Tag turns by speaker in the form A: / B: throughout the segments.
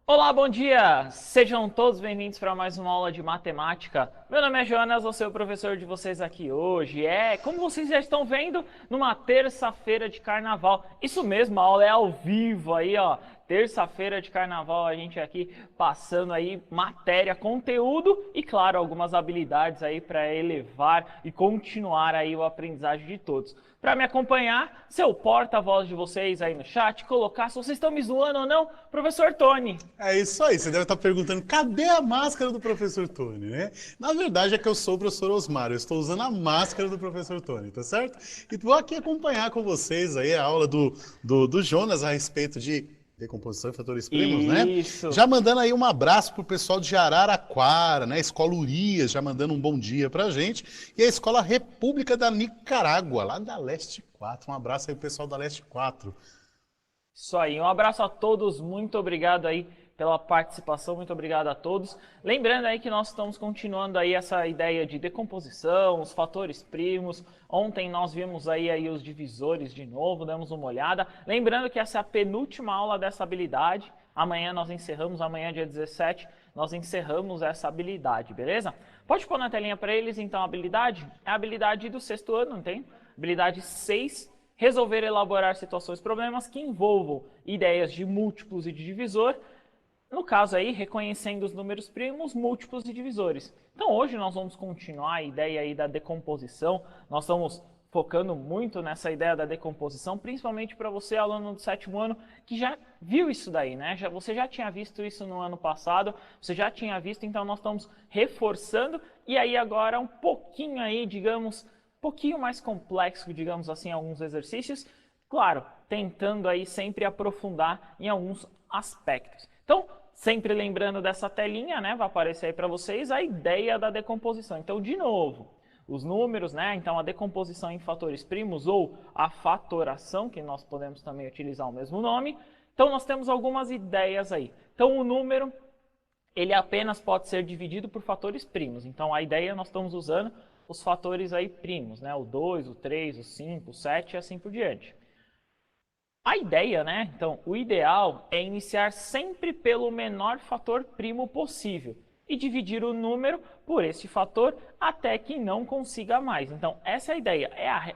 A: Olá, bom dia! Sejam todos bem-vindos para mais uma aula de matemática. Meu nome é Jonas, vou ser o professor de vocês aqui hoje. Como vocês já estão vendo, numa terça-feira de carnaval. Isso mesmo, a aula é ao vivo aí, ó. Terça-feira de carnaval, a gente aqui passando aí matéria, conteúdo e, claro, algumas habilidades aí para elevar e continuar aí o aprendizagem de todos. Para me acompanhar, seu porta-voz de vocês aí no chat, colocar se vocês estão me zoando ou não, professor Tony.
B: É isso aí, você deve estar perguntando, cadê a máscara do professor Tony, né? Na verdade é que eu sou o professor Osmar, eu estou usando a máscara do professor Tony, tá certo? E vou aqui acompanhar com vocês aí a aula do Jonas a respeito de decomposição e fatores primos, né?
A: Isso.
B: Já mandando aí um abraço pro pessoal de Araraquara, né? Escola Urias, já mandando um bom dia pra gente. E a Escola República da Nicarágua, lá da Leste 4. Um abraço aí pro pessoal da Leste 4.
A: Isso aí, um abraço a todos, muito obrigado aí pela participação, muito obrigado a todos. Lembrando aí que nós estamos continuando aí essa ideia de decomposição, os fatores primos. Ontem nós vimos aí os divisores de novo, demos uma olhada. Lembrando que essa é a penúltima aula dessa habilidade. Amanhã nós encerramos, amanhã dia 17, nós encerramos essa habilidade, beleza? Pode pôr na telinha para eles então a habilidade? É a habilidade do sexto ano, não tem? Habilidade 6. Resolver e elaborar situações, problemas que envolvam ideias de múltiplos e de divisor, no caso aí, reconhecendo os números primos, múltiplos e divisores. Então hoje nós vamos continuar a ideia aí da decomposição, nós estamos focando muito nessa ideia da decomposição, principalmente para você, aluno do sétimo ano, que já viu isso daí, né? Você já tinha visto isso no ano passado, você já tinha visto, então nós estamos reforçando, e aí agora um pouquinho aí, digamos, pouquinho mais complexo, digamos assim, alguns exercícios, claro, tentando aí sempre aprofundar em alguns aspectos. Então, sempre lembrando dessa telinha, né, vai aparecer aí para vocês a ideia da decomposição. Então, de novo, os números, né, então a decomposição em fatores primos ou a fatoração, que nós podemos também utilizar o mesmo nome. Então, nós temos algumas ideias aí. Então, o número, ele apenas pode ser dividido por fatores primos. Então, a ideia nós estamos usando os fatores aí primos, né? O 2, o 3, o 5, o 7 e assim por diante. A ideia, né? Então, o ideal é iniciar sempre pelo menor fator primo possível e dividir o número por esse fator até que não consiga mais. Então, essa é a ideia.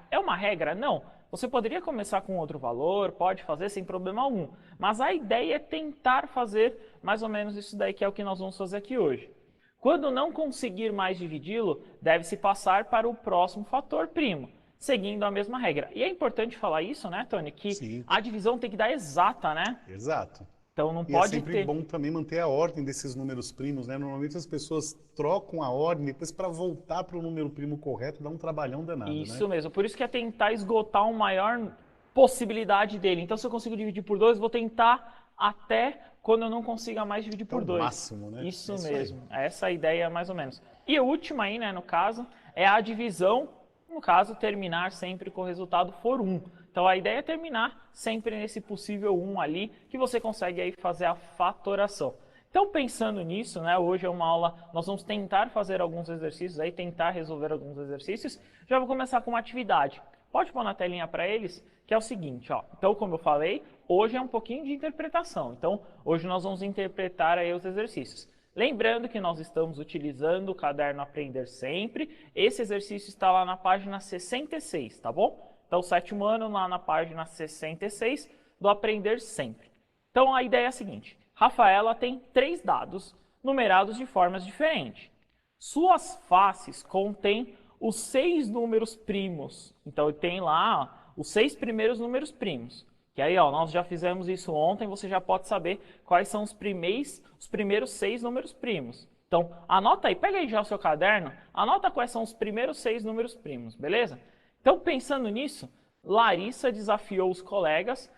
A: É uma regra? Não. Você poderia começar com outro valor, pode fazer sem problema algum. Mas a ideia é tentar fazer mais ou menos isso daí que é o que nós vamos fazer aqui hoje. Quando não conseguir mais dividi-lo, deve-se passar para o próximo fator primo, seguindo a mesma regra. E é importante falar isso, né, Tony? Que
B: Sim,
A: a divisão tem que dar exata, né?
B: exato.
A: Então não
B: E é
A: pode
B: sempre
A: ter.
B: bom também manter a ordem desses números primos, né? Normalmente as pessoas trocam a ordem, depois para voltar para o número primo correto dá um trabalhão danado, né?
A: Isso mesmo. Por isso que é tentar esgotar uma maior possibilidade dele. Então, se eu consigo dividir por 2, vou tentar até quando eu não consiga mais dividir
B: É o
A: por 2.
B: máximo, né? É
A: Isso
B: isso aí.
A: mesmo. Essa é a ideia, mais ou menos. E a última aí, né, no caso, é a divisão. No caso, terminar sempre que o resultado for 1. Então, a ideia é terminar sempre nesse possível 1 ali, que você consegue aí fazer a fatoração. Então, pensando nisso, né, hoje é uma aula, nós vamos tentar fazer alguns exercícios aí, tentar resolver alguns exercícios. Já vou começar com uma atividade. Pode pôr na telinha para eles, que é o seguinte, ó. Então, como eu falei, hoje é um pouquinho de interpretação. Então, hoje nós vamos interpretar aí os exercícios. Lembrando que nós estamos utilizando o caderno Aprender Sempre. Esse exercício está lá na página 66, tá bom? Então, sétimo ano, lá na página 66 do Aprender Sempre. Então, a ideia é a seguinte. Rafaela tem 3 dados numerados de formas diferentes. Suas faces contêm os 6 números primos. Então, tem lá os 6 primeiros números primos. Que aí, ó, nós já fizemos isso ontem, você já pode saber quais são os primeiros 6 números primos. Então, anota aí, pega aí já o seu caderno, anota quais são os primeiros 6 números primos, beleza? Então, pensando nisso, Larissa desafiou os colegas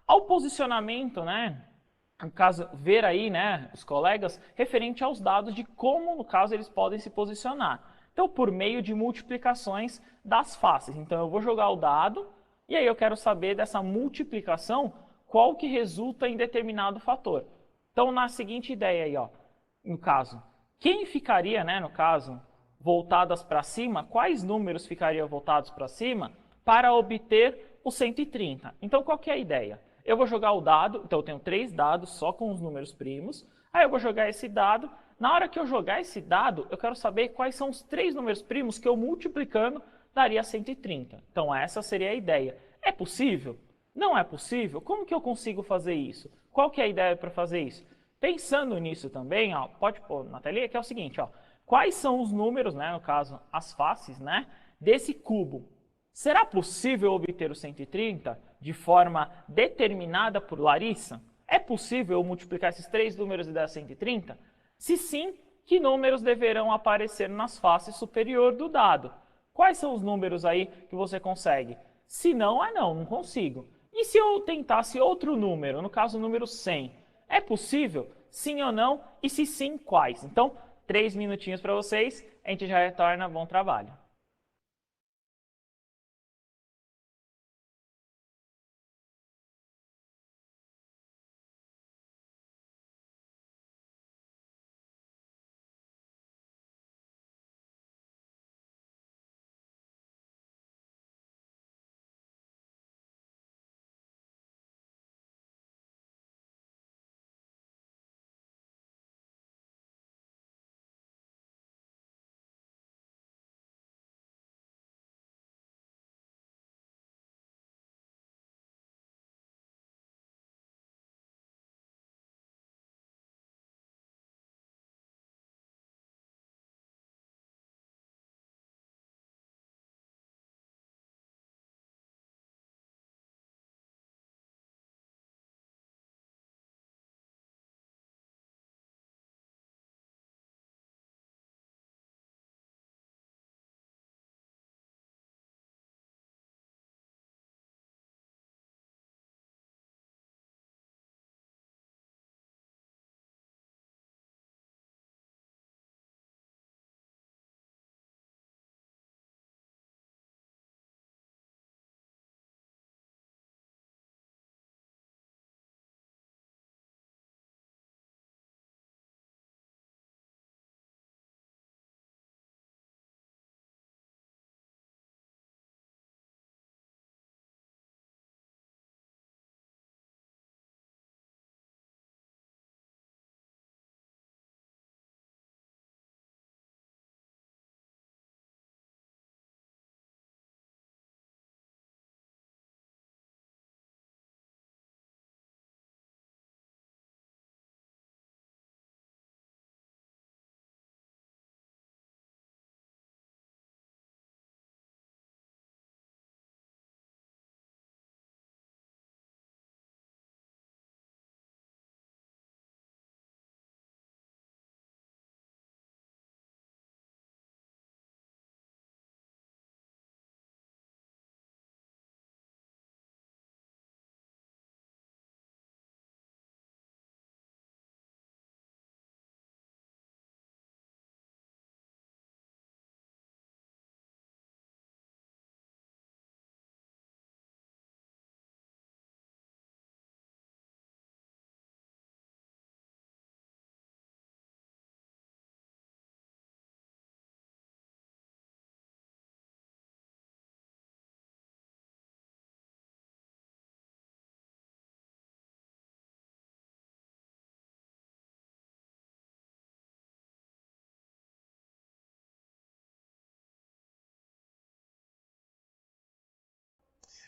A: ao posicionamento, né? No caso, ver aí, né, os colegas, referente aos dados de como, no caso, eles podem se posicionar. Então, por meio de multiplicações das faces. Então, eu vou jogar o dado e aí eu quero saber dessa multiplicação qual que resulta em determinado fator. Então, na seguinte ideia aí, ó, no caso, quem ficaria, né, no caso, voltadas para cima, quais números ficariam voltados para cima para obter o 130? Então, qual que é a ideia? Eu vou jogar o dado, então eu tenho 3 dados só com os números primos. Aí eu vou jogar esse dado. Na hora que eu jogar esse dado, eu quero saber quais são os 3 números primos que eu multiplicando daria 130. Então essa seria a ideia. É possível? Não é possível? Como que eu consigo fazer isso? Qual que é a ideia para fazer isso? Pensando nisso também, ó, pode pôr na telinha, que é o seguinte, ó, quais são os números, né, no caso, as faces, né, desse cubo? Será possível obter o 130 de forma determinada por Larissa? É possível eu multiplicar esses 3 números e dar 130? Se sim, que números deverão aparecer nas faces superior do dado? Quais são os números aí que você consegue? Se não, não consigo. E se eu tentasse outro número, no caso o número 100? É possível? Sim ou não? E se sim, quais? Então, 3 minutinhos para vocês, a gente já retorna. Bom trabalho.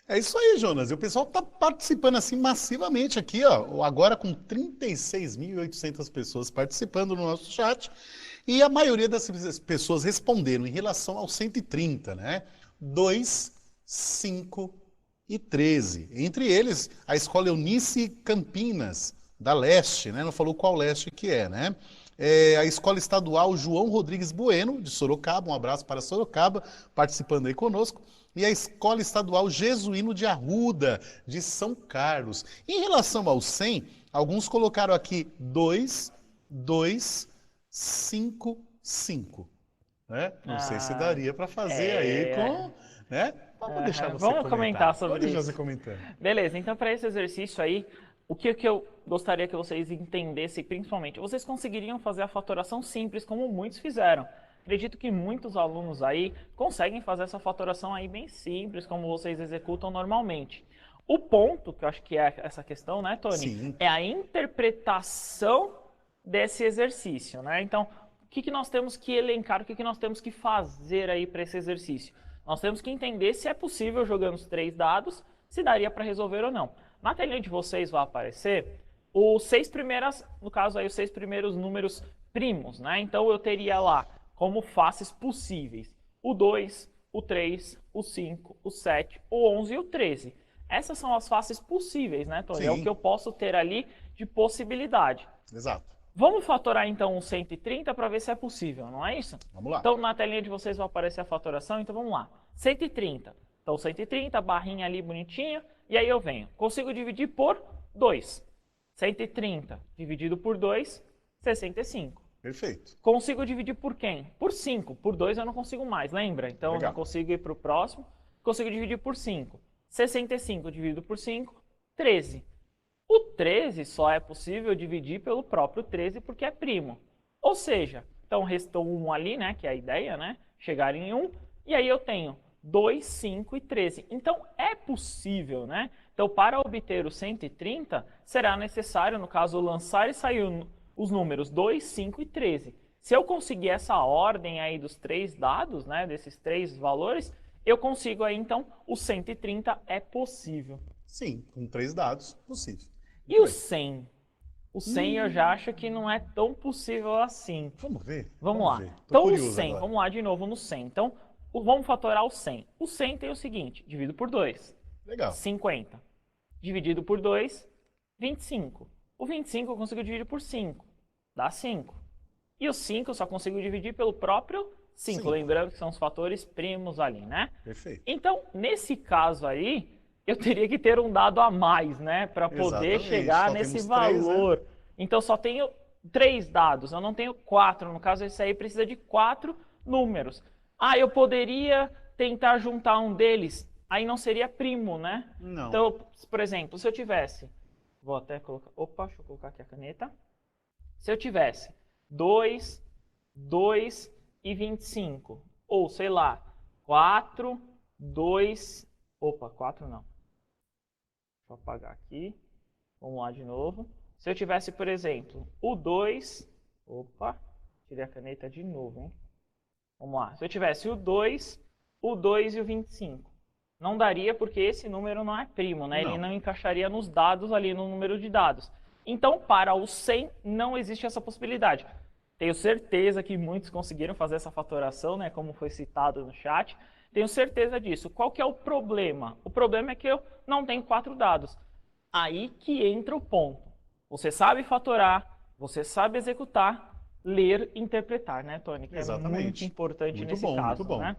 B: É isso aí, Jonas. E o pessoal está participando assim massivamente aqui, ó. Agora com 36.800 pessoas participando no nosso chat. E a maioria das pessoas responderam em relação ao 130, né? 2, 5 e 13. Entre eles, a escola Eunice Campinas, da Leste, né? Não falou qual Leste que é, né? A Escola Estadual João Rodrigues Bueno, de Sorocaba, um abraço para Sorocaba, participando aí conosco. E a Escola Estadual Jesuíno de Arruda, de São Carlos. Em relação ao 100, alguns colocaram aqui 2, 2, 5, 5. Né? Não sei se
A: Ah,
B: daria para fazer aí
A: é.
B: com... Né? Vamos deixar você
A: Vamos comentar
B: comentar. Vamos
A: sobre
B: deixar
A: isso.
B: você comentando.
A: Beleza, então para esse exercício aí, o que eu gostaria que vocês entendessem principalmente? Vocês conseguiriam fazer a fatoração simples, como muitos fizeram. Acredito que muitos alunos aí conseguem fazer essa fatoração aí bem simples, como vocês executam normalmente. O ponto, que eu acho que é essa questão, né, Tony?
B: Sim.
A: É a interpretação desse exercício, né? Então, o que nós temos que elencar, o que nós temos que fazer aí para esse exercício? Nós temos que entender se é possível, jogando os 3 dados, se daria para resolver ou não. Na telinha de vocês vai aparecer os 6 primeiras, no caso aí, os 6 primeiros números primos, né? Então, eu teria lá como faces possíveis o 2, o 3, o 5, o 7, o 11 e o 13. Essas são as faces possíveis, né, Tony? É o que
B: Sim,
A: eu posso ter ali de possibilidade.
B: exato.
A: Vamos fatorar então o 130 para ver se é possível, não é isso?
B: Vamos lá.
A: Então na telinha de vocês vai aparecer a fatoração, então vamos lá. 130. Então 130, barrinha ali bonitinha, e aí eu venho. Consigo dividir por 2. 130 dividido por 2, 65.
B: Perfeito.
A: Consigo dividir por quem? Por 5. Por 2 eu não consigo mais, lembra? Então eu não consigo ir para o próximo. Consigo dividir por 5. 65 dividido por 5, 13. O 13 só é possível dividir pelo próprio 13 porque é primo. Ou seja, então restou 1 ali, né, que é a ideia, né? Chegar em 1, e aí eu tenho 2, 5 e 13. Então é possível, né? Então para obter o 130, será necessário, no caso, lançar e sair os números 2, 5 e 13. Se eu conseguir essa ordem aí dos 3 dados, né, desses 3 valores, eu consigo aí então o 130 é possível.
B: Sim, com 3 dados, possível.
A: E o 100? O 100 eu já acho que não é tão possível assim.
B: Vamos ver.
A: Vamos lá.
B: Ver. Tô
A: Então o
B: curioso
A: 100,
B: agora.
A: vamos lá de novo no 100. Então vamos fatorar o 100. O 100 tem o seguinte, divido por 2,
B: Legal.
A: 50. Dividido por 2, 25. O 25 eu consigo dividir por 5, dá 5. E o 5 eu só consigo dividir pelo próprio 5, lembrando que são os fatores primos ali, né?
B: Perfeito.
A: Então, nesse caso aí, eu teria que ter um dado a mais, né? Para poder
B: Exatamente.
A: chegar
B: Só
A: nesse
B: temos 3, né?
A: valor. Então, só tenho 3 dados, eu não tenho 4. No caso, esse aí precisa de 4 números. Ah, eu poderia tentar juntar um deles. Aí não seria primo, né?
B: Não.
A: Então, por exemplo, se eu tivesse... Vou até colocar... Opa, deixa eu colocar aqui a caneta. Se eu tivesse 2, 2 e 25, ou sei lá, 4, 2, opa, 4 não. Deixa eu apagar aqui. Vamos lá de novo. Se eu tivesse, por exemplo, o 2, opa, tirei a caneta de novo, hein? Vamos lá. Se eu tivesse o 2 e o 25, não daria porque esse número não é primo, né? Ele não encaixaria nos dados ali, no número de dados. Então, para o 100, não existe essa possibilidade. Tenho certeza que muitos conseguiram fazer essa fatoração, né? Como foi citado no chat. Tenho certeza disso. Qual que é o problema? O problema é que eu não tenho 4 dados. Aí que entra o ponto. Você sabe fatorar, você sabe executar, ler e interpretar, né, Tony? Que
B: Exatamente.
A: É muito importante
B: Muito
A: nesse
B: bom,
A: caso,
B: muito bom.
A: né?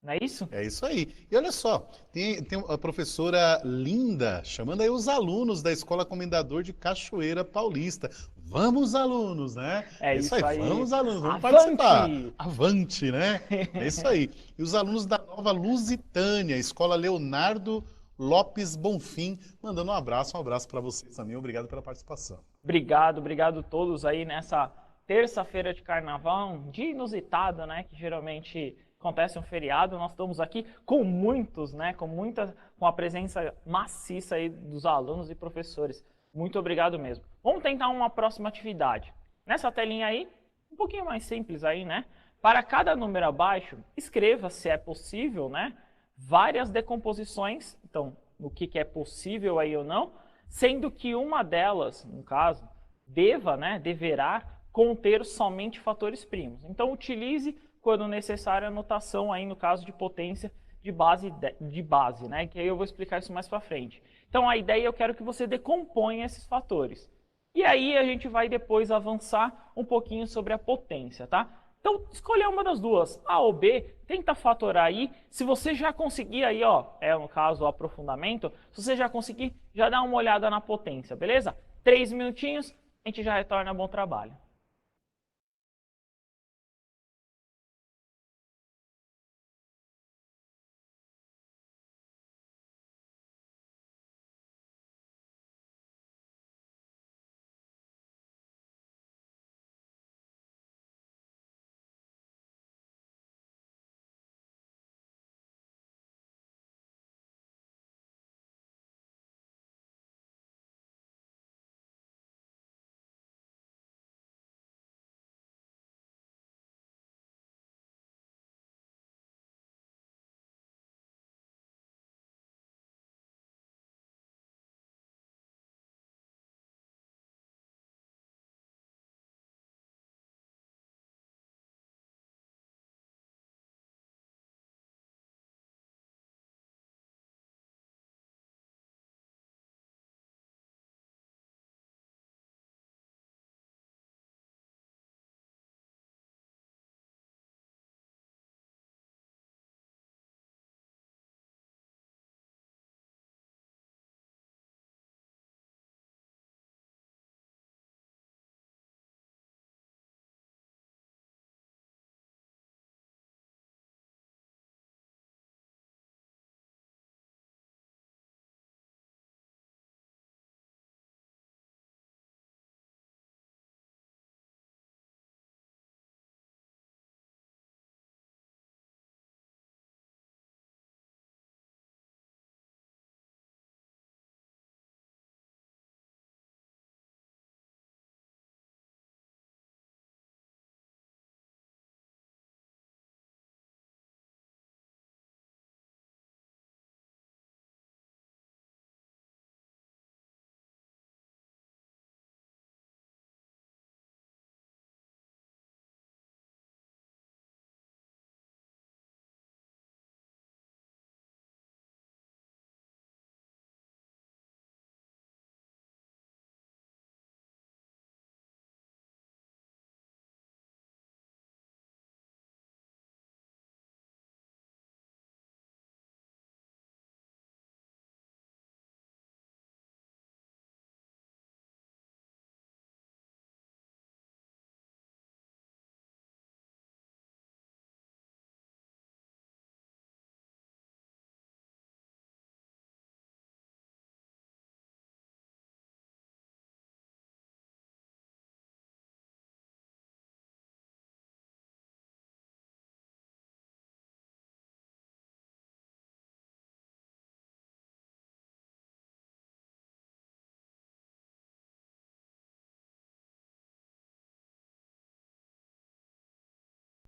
A: Não é isso?
B: É isso aí. E olha só, tem a professora Linda chamando aí os alunos da Escola Comendador de Cachoeira Paulista. Vamos, alunos, né?
A: É
B: isso aí,
A: isso aí.
B: vamos, alunos, vamos
A: Avante!
B: participar. Avante, né? É isso aí. E os alunos da Nova Lusitânia, Escola Leonardo Lopes Bonfim, mandando um abraço para vocês também. Obrigado pela participação.
A: Obrigado a todos aí nessa terça-feira de carnaval, um dia inusitado, né? Que geralmente acontece um feriado. Nós estamos aqui com muitos, né? Com a presença maciça aí dos alunos e professores. Muito obrigado mesmo. Vamos tentar uma próxima atividade. Nessa telinha aí, um pouquinho mais simples aí, né? Para cada número abaixo, escreva, se é possível, né? Várias decomposições, então, no que é possível aí ou não, sendo que uma delas, no caso, deverá conter somente fatores primos. Então, utilize, quando necessário, a notação aí no caso de potência de base, né? Que aí eu vou explicar isso mais para frente. Então, a ideia eu quero que você decomponha esses fatores. E aí a gente vai depois avançar um pouquinho sobre a potência, tá? Então, escolher uma das duas, A ou B, tenta fatorar aí. Se você já conseguir aí, ó, no caso o aprofundamento, se você já conseguir, já dá uma olhada na potência, beleza? 3 minutinhos, a gente já retorna. Bom trabalho.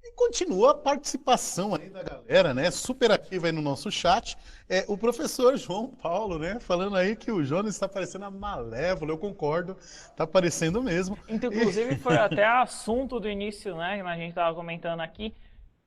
B: E continua a participação aí da galera, né? Super ativa aí no nosso chat. O professor João Paulo, né? Falando aí que o Jonas está parecendo a Malévola. Eu concordo, tá parecendo mesmo.
A: Então,
B: E,
A: inclusive, foi até assunto do início, né? Que a gente estava comentando aqui.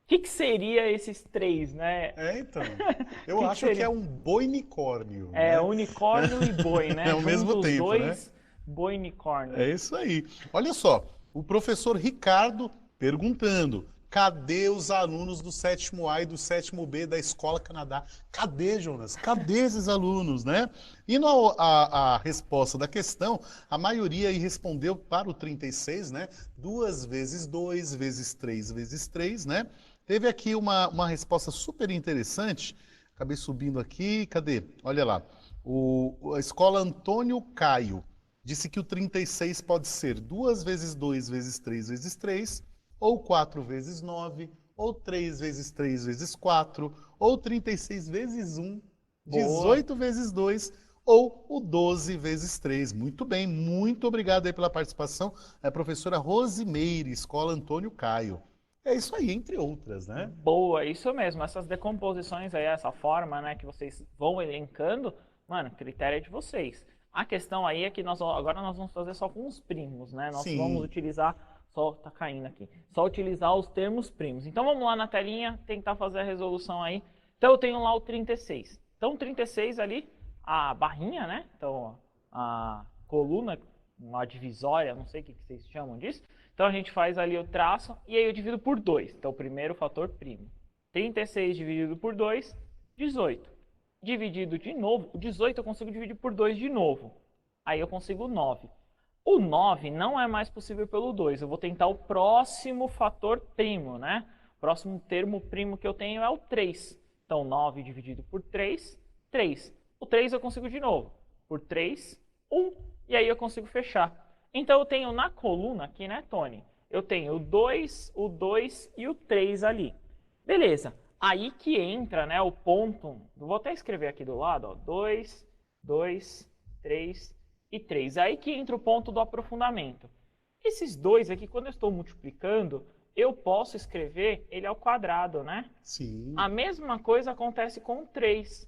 A: O que, que seria esses três, né?
B: então,
A: O
B: eu
A: que, que
B: acho que é
A: seria?
B: um boinicórnio,
A: É
B: né?
A: unicórnio e boi, né?
B: Ao mesmo
A: Juntos os
B: tempo, né?
A: dois, boi-unicórnio.
B: É isso aí. Olha só, o professor Ricardo perguntando: cadê os alunos do sétimo A e do sétimo B da Escola Canadá? Cadê, Jonas? Cadê esses alunos, né? E a resposta da questão, a maioria aí respondeu para o 36, né? 2 vezes 2 vezes 3 vezes 3, né? Teve aqui uma resposta super interessante. Acabei subindo aqui, cadê? Olha lá. A escola Antônio Caio disse que o 36 pode ser 2 vezes 2 vezes 3 vezes 3, ou 4 vezes 9, ou 3 vezes 3 vezes 4, ou 36 vezes 1,
A: Boa.
B: 18 vezes 2, ou o 12 vezes 3. Muito bem, muito obrigado aí pela participação. É a professora Rosimeire, Escola Antônio Caio. É isso aí, entre outras, né?
A: Boa, isso mesmo. Essas decomposições aí, essa forma, né, que vocês vão elencando, mano, critério é de vocês. A questão aí é que agora nós vamos fazer só com os primos, né? Nós vamos
B: Sim.
A: utilizar, só tá caindo aqui, só utilizar os termos primos. Então vamos lá na telinha, tentar fazer a resolução aí. Então eu tenho lá o 36. Então 36 ali, a barrinha, né? Então a coluna, uma divisória, não sei o que vocês chamam disso. Então a gente faz ali o traço e aí eu divido por 2. Então o primeiro fator primo. 36 dividido por 2, 18. Dividido de novo, o 18 eu consigo dividir por 2 de novo. Aí eu consigo 9. O 9 não é mais possível pelo 2. Eu vou tentar o próximo fator primo, né? O próximo termo primo que eu tenho é o 3. Então 9 dividido por 3, 3. O 3 eu consigo de novo. Por 3, 1. E aí eu consigo fechar. Então eu tenho na coluna aqui, né, Tony? Eu tenho o 2 e o 3 ali. Beleza. Aí que entra, né, o ponto. Vou até escrever aqui do lado, ó, 2, 2, 3 e 3. Aí que entra o ponto do aprofundamento. Esses dois aqui, quando eu estou multiplicando, eu posso escrever ele ao quadrado, né?
B: Sim.
A: A mesma coisa acontece com o 3.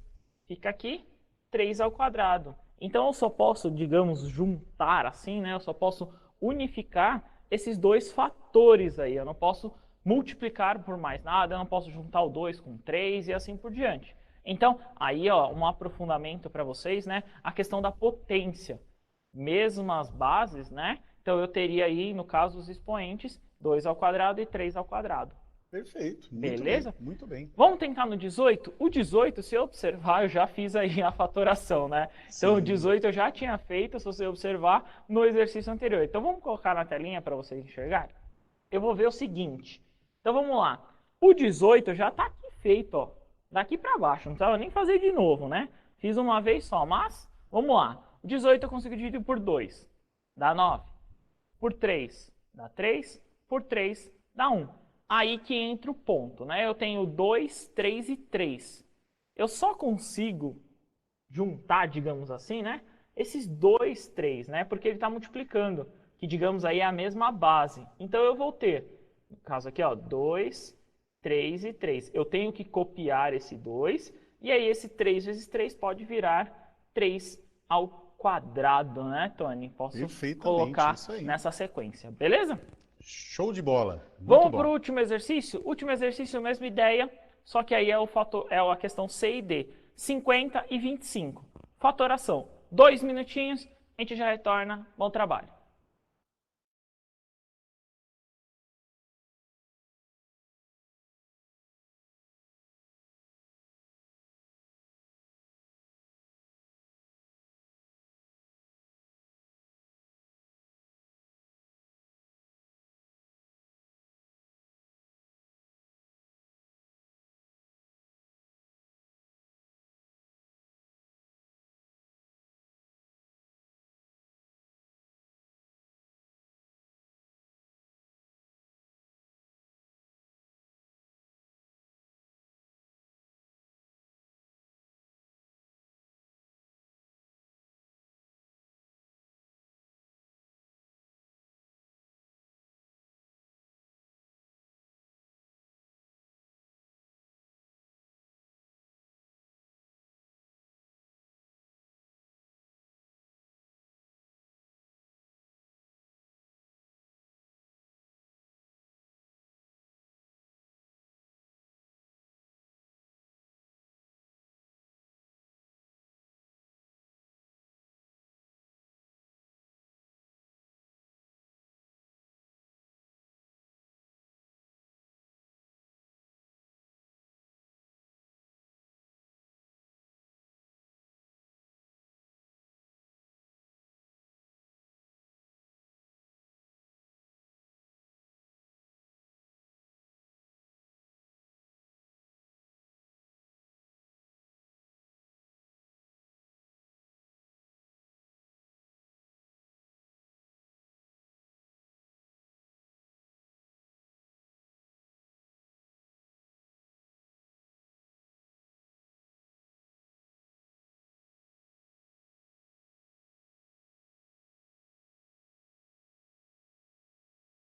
A: Fica aqui 3 ao quadrado. Então eu só posso, digamos, juntar assim, né? Eu só posso unificar esses dois fatores aí. Eu não posso multiplicar por mais nada, eu não posso juntar o 2 com 3 e assim por diante. Então, aí, ó, um aprofundamento para vocês, né? A questão da potência. Mesmas bases, né? Então eu teria aí, no caso, os expoentes 2 ao quadrado e 3 ao quadrado.
B: Perfeito. Muito bem,
A: Beleza?
B: muito bem.
A: Vamos tentar no 18? O 18, se eu observar, eu já fiz aí a fatoração, né? Então o
B: Sim.
A: 18 eu já tinha feito, se você observar, no exercício anterior. Então vamos colocar na telinha para vocês enxergarem? Eu vou ver o seguinte. Então vamos lá. O 18 já está aqui feito, ó. Daqui para baixo, não precisava nem fazer de novo, né? Fiz uma vez só, mas vamos lá. O 18 eu consigo dividir por 2, dá 9. Por 3, dá 3. Por 3, dá 1. Aí que entra o ponto, né? Eu tenho 2, 3 e 3. Eu só consigo juntar, digamos assim, né? Esses 2, 3, né? Porque ele está multiplicando, que digamos aí é a mesma base. Então eu vou ter, no caso aqui, ó, 2, 3 e 3. Eu tenho que copiar esse 2, e aí esse 3 vezes 3 pode virar 3 ao quadrado, né, Tony? Posso
B: Perfeitamente,
A: colocar
B: isso aí.
A: nessa sequência, beleza?
B: Show de bola. Muito
A: Vamos para o
B: bom.
A: último exercício? Último exercício, mesma ideia, só que aí é o fator, é a questão C e D. 50 e 25. Fatoração. 2 minutinhos, a gente já retorna. Bom trabalho.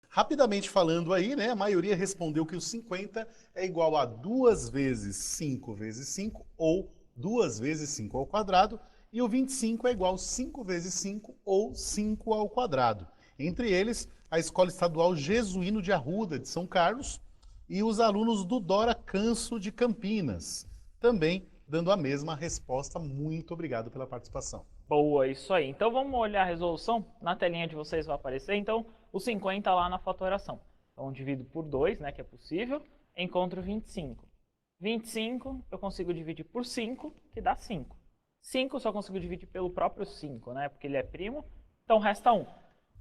B: Rapidamente falando aí, né, a maioria respondeu que o 50 é igual a 2 vezes 5 vezes 5 ou 2 vezes 5 ao quadrado, e o 25 é igual a 5 vezes 5 ou 5 ao quadrado. Entre eles, a Escola Estadual Jesuíno de Arruda, de São Carlos, e os alunos do Dora Canso de Campinas, também dando a mesma resposta. Muito obrigado pela participação.
A: Boa, isso aí. Então vamos olhar a resolução. Na telinha de vocês vai aparecer, então, o 50 lá na fatoração. Então divido por 2, né, que é possível, encontro 25. 25 eu consigo dividir por 5, que dá 5. 5 eu só consigo dividir pelo próprio 5, né, porque ele é primo, então resta 1.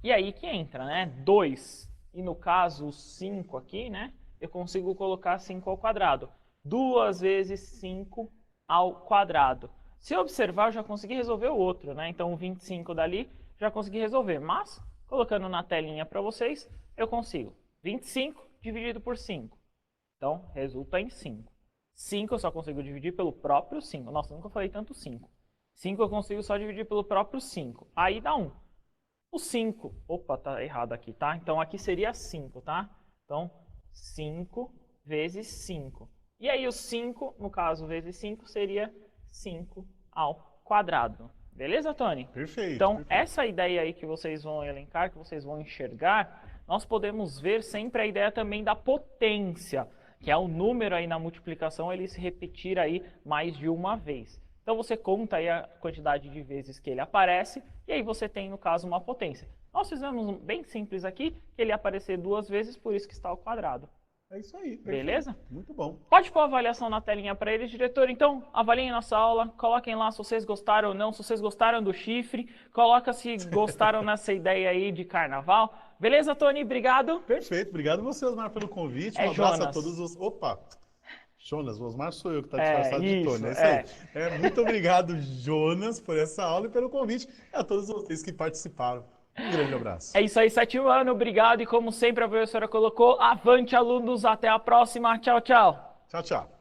A: E aí que entra, né, 2. E no caso o 5 aqui, né, eu consigo colocar 5 ao quadrado. 2 vezes 5 ao quadrado. Se eu observar, eu já consegui resolver o outro, né? Então, o 25 dali, já consegui resolver. Mas, colocando na telinha para vocês, eu consigo 25 dividido por 5. Então, resulta em 5. 5 eu só consigo dividir pelo próprio 5. Nossa, nunca falei tanto 5. 5 eu consigo só dividir pelo próprio 5. Aí dá 1. O 5, opa, tá errado aqui, tá? Então, aqui seria 5, tá? Então, 5 vezes 5. E aí, o 5, no caso, vezes 5, seria 5 ao quadrado. Beleza, Tony?
B: Perfeito.
A: Então,
B: perfeito.
A: essa ideia aí que vocês vão elencar, que vocês vão enxergar, nós podemos ver sempre a ideia também da potência, que é o número aí na multiplicação, ele se repetir aí mais de uma vez. Então, você conta aí a quantidade de vezes que ele aparece, e aí você tem, no caso, uma potência. Nós fizemos um bem simples aqui, que ele ia aparecer 2 vezes, por isso que está ao quadrado.
B: É isso aí. Perfeito.
A: Beleza?
B: Muito bom.
A: Pode pôr a avaliação na telinha para eles, diretor. Então, avaliem nossa aula, coloquem lá se vocês gostaram ou não, se vocês gostaram do chifre, coloca se gostaram nessa ideia aí de carnaval. Beleza, Tony? Obrigado.
B: Perfeito. Obrigado você, Osmar, pelo convite. Um
A: É
B: abraço
A: Jonas.
B: a todos os... Opa! Jonas, o Osmar sou eu que está disfarçado de
A: isso,
B: Tony. É isso aí. Muito obrigado, Jonas, por essa aula e pelo convite. E a todos vocês que participaram. Um grande abraço.
A: É isso aí, 7º ano. Obrigado. E como sempre a professora colocou, avante, alunos. Até a próxima. Tchau, tchau.
B: Tchau, tchau.